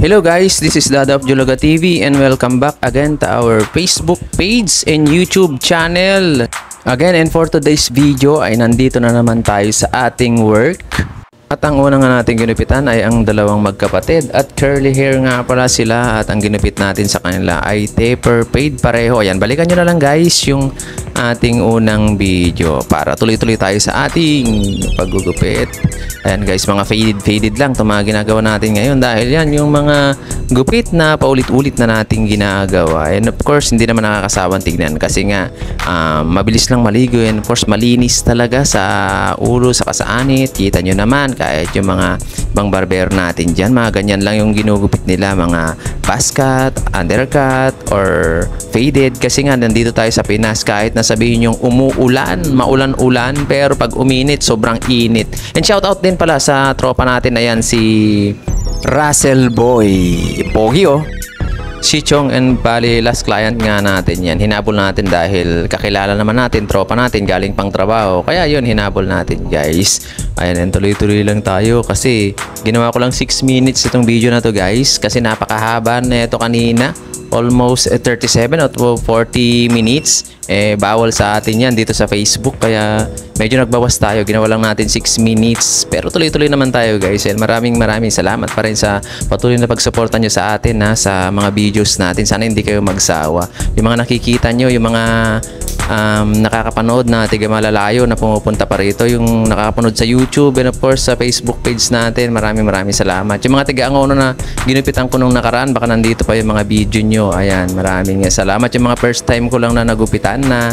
Hello guys, this is Dada of Julaga TV and welcome back again to our Facebook page and YouTube channel. Again, and for today's video ay nandito na naman tayo sa ating work. At ang una nga natin ginupitan ay ang dalawang magkapatid at curly hair nga pala sila, at ang ginupit natin sa kanila ay taper fade pareho. Ayan, balikan nyo na lang guys yung ating unang video para tuloy-tuloy tayo sa ating paggugupit. Ayan guys, mga faded lang itong mga ginagawa natin ngayon dahil yan yung mga gupit na paulit-ulit na nating ginagawa. And of course, hindi naman nakakasawang tignan kasi nga mabilis lang maligo, and of course malinis talaga sa ulo, sa kasaanit. Kita nyo naman kahit yung mga ibang barbero natin dyan, mga ganyan lang yung ginugupit nila, mga buzz cut, undercut, or faded. Kasi nga nandito tayo sa Pinas, kahit na sabihin yung umuulan, maulan-ulan, pero pag uminit, sobrang init. And shout out din pala sa tropa natin, ayan si Russell Boy Pogi si Chong, and bali last client nga natin yan. Hinabol natin dahil kakilala naman natin, tropa natin, galing pang trabaho. Kaya yun, hinabol natin guys. Ayan, and tuloy-tuloy lang tayo kasi ginawa ko lang 6 minutes itong video na to guys, kasi napakahaba na ito kanina. Almost 37 o 40 minutes. Bawal sa atin yan dito sa Facebook, kaya medyo nagbawas tayo. Ginawa lang natin 6 minutes, pero tuloy-tuloy naman tayo guys. And maraming salamat pa rin sa patuloy na pagsuporta nyo sa atin sa mga videos natin. Sana hindi kayo magsawa. Yung mga nakikita nyo, yung mga nakakapanood na tiga malalayo na pumupunta pa rito, yung nakakapanood sa YouTube and of course sa Facebook page natin, maraming salamat. Yung mga tiga-angono na ginupitan ko nung nakaraan, baka nandito pa yung mga video nyo. Ayan, maraming salamat. Yung mga first time ko lang na nagupitan na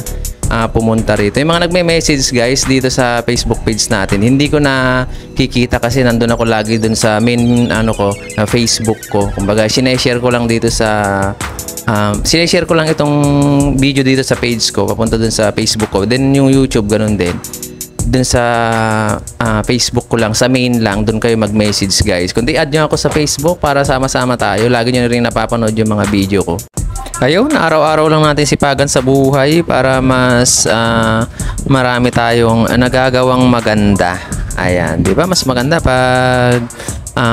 pumunta rito, yung mga nagme-message guys dito sa Facebook page natin, hindi ko na kikita kasi nandun ako lagi dun sa main Facebook ko. Kumbaga sineshare ko lang dito sa sineshare ko lang itong video dito sa page ko papunta dun sa Facebook ko, then yung YouTube ganun din. Dun sa Facebook ko lang, sa main lang, dun kayo mag-message guys. Kundi add nyo ako sa Facebook para sama-sama tayo. Lagi nyo rin napapanood yung mga video ko. Ayun, araw-araw lang natin sipagan sa buhay para mas marami tayong nagagawang maganda. Ayan, di ba? Mas maganda pag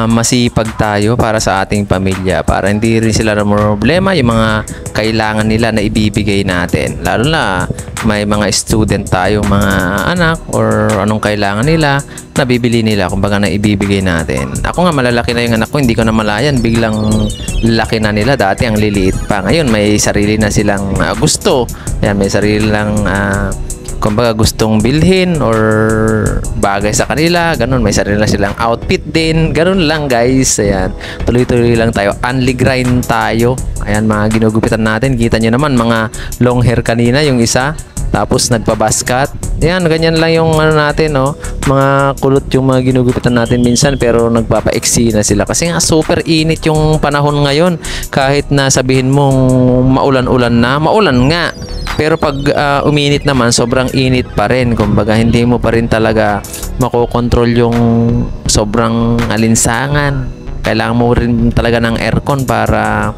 masipag tayo para sa ating pamilya, para hindi rin sila na problema yung mga kailangan nila na ibibigay natin. Lalo na may mga student tayo, mga anak, or anong kailangan nila na bibili nila, kumbaga na ibibigay natin. Ako nga, malalaki na yung anak ko, hindi ko na malayan, biglang laki na nila. Dati ang liliit pa, ngayon may sarili na silang gusto. Yan, may sarili lang kumbaga gustong bilhin or bagay sa kanila, ganun. May sarili na silang outfit din, ganun lang guys. Ayan, tuloy-tuloy lang tayo, only grind tayo. Ayan, mga ginugupitan natin, kita nyo naman mga long hair kanina yung isa, tapos nagpabaskat. Ayan, ganyan lang yung natin, mga kulot yung mga ginugupitan natin minsan, pero nagpapaiksi na sila kasi nga super init yung panahon ngayon. Kahit na sabihin mong maulan-ulan na, maulan nga, pero pag uminit naman, sobrang init pa rin. Kumbaga hindi mo pa rin talaga makokontrol yung sobrang alinsangan. Kailangan mo rin talaga ng aircon para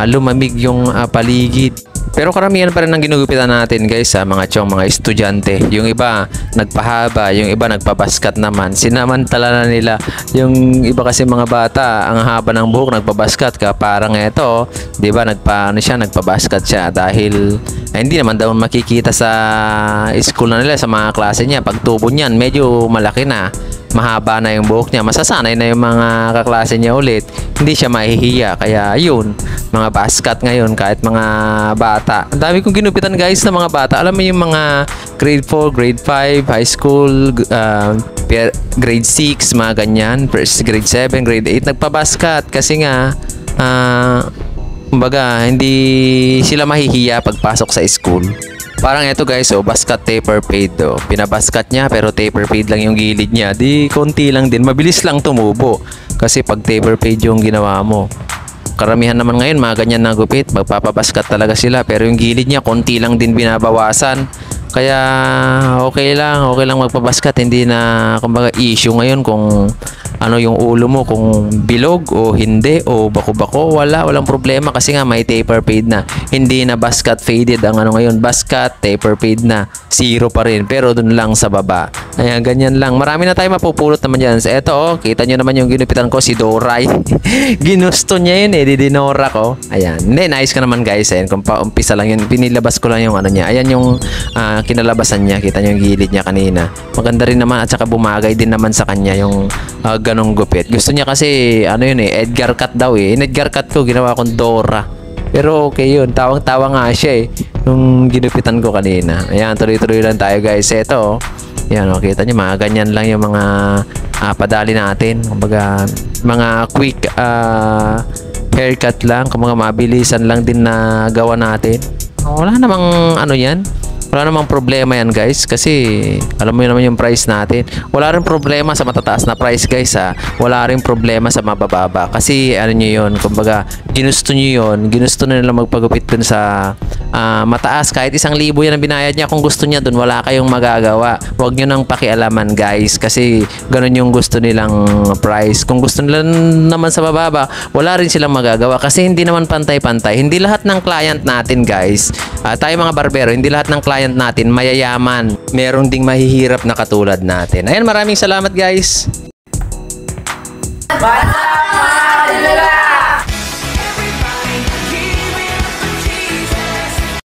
lumamig yung paligid. Pero karamihan pa rin ang ginugupitan natin guys sa mga chong, mga estudyante. Yung iba nagpahaba, yung iba nagpabaskat naman. Sinamantala na nila. Yung iba kasi mga bata, ang haba ng buhok, nagpabaskat ka. Parang ito, di ba, nagpabaskat siya dahil hindi naman daw makikita sa school na nila, sa mga klase niya. Pag tubo niyan, medyo malaki na, mahaba na yung buhok niya, masasanay na yung mga kaklase niya ulit, hindi siya mahihiya. Kaya yun, mga basket ngayon, kahit mga bata, ang dami kong ginupitan guys na mga bata. Alam mo yung mga grade 4, grade 5, high school, grade 6, mga ganyan, grade 7, grade 8, nagpabasket kasi nga kumbaga hindi sila mahihiya pagpasok sa school. Parang ito guys, basket taper fade pinabasket niya, pero taper fade lang yung gilid niya. Di konti lang din, mabilis lang tumubo. Kasi pag taper fade yung ginawa mo, karamihan naman ngayon mga ganyan na gupit, magpapabasket talaga sila, pero yung gilid niya konti lang din binabawasan. Kaya okay lang magpabasket, hindi na kumbaga issue ngayon kung ano yung ulo mo, kung bilog o hindi o bako-bako, walang problema kasi nga may taper fade na. Hindi na buzz cut faded ang ano ngayon, buzz cut, taper fade na, zero pa rin pero dun lang sa baba. Ayan, ganyan lang. Marami na tayo mapupulot naman dyan. So, eto oh, kita nyo naman yung ginupitan ko, si Doray. Ginusto niya yun didinora ko. Ayan, hindi, nice ka naman guys. Ayan, kung paumpisa lang yun, pinilabas ko lang yung ano niya. Ayan yung kinalabasan niya, kita nyo yung gilid niya kanina. Maganda rin naman at saka bumagay din naman sa kanya yung ganong gupit. Gusto niya kasi, ano yun Edgar cut daw In Edgar cut ko, ginawa kong Dora. Pero okay yun, tawang-tawa nga siya nung ginupitan ko kanina. Ayan, tuloy-tuloy lang tayo guys. Ito yan kita nyo, mga ganyan lang yung mga padali natin. Kumbaga, mga quick haircut lang, kumbaga mabilisan lang din na gawa natin. Wala namang ano yan. Wala namang problema yan guys kasi alam mo yun naman yung price natin. Wala rin problema sa matataas na price guys Wala rin problema sa mabababa kasi ano nyo yun, kumbaga ginusto nyo yun, ginusto na nila magpagupit dun sa mataas. Kahit 1,000 yan ang binayad niya, kung gusto niya dun wala kayong magagawa. Huwag nyo nang pakialaman guys kasi ganun yung gusto nilang price. Kung gusto nila naman sa mababa, wala rin silang magagawa kasi hindi naman pantay-pantay. Hindi lahat ng client natin guys, tayo mga barbero, hindi lahat ng client natin mayayaman. Merong ding mahihirap na katulad natin. Ayan, maraming salamat guys.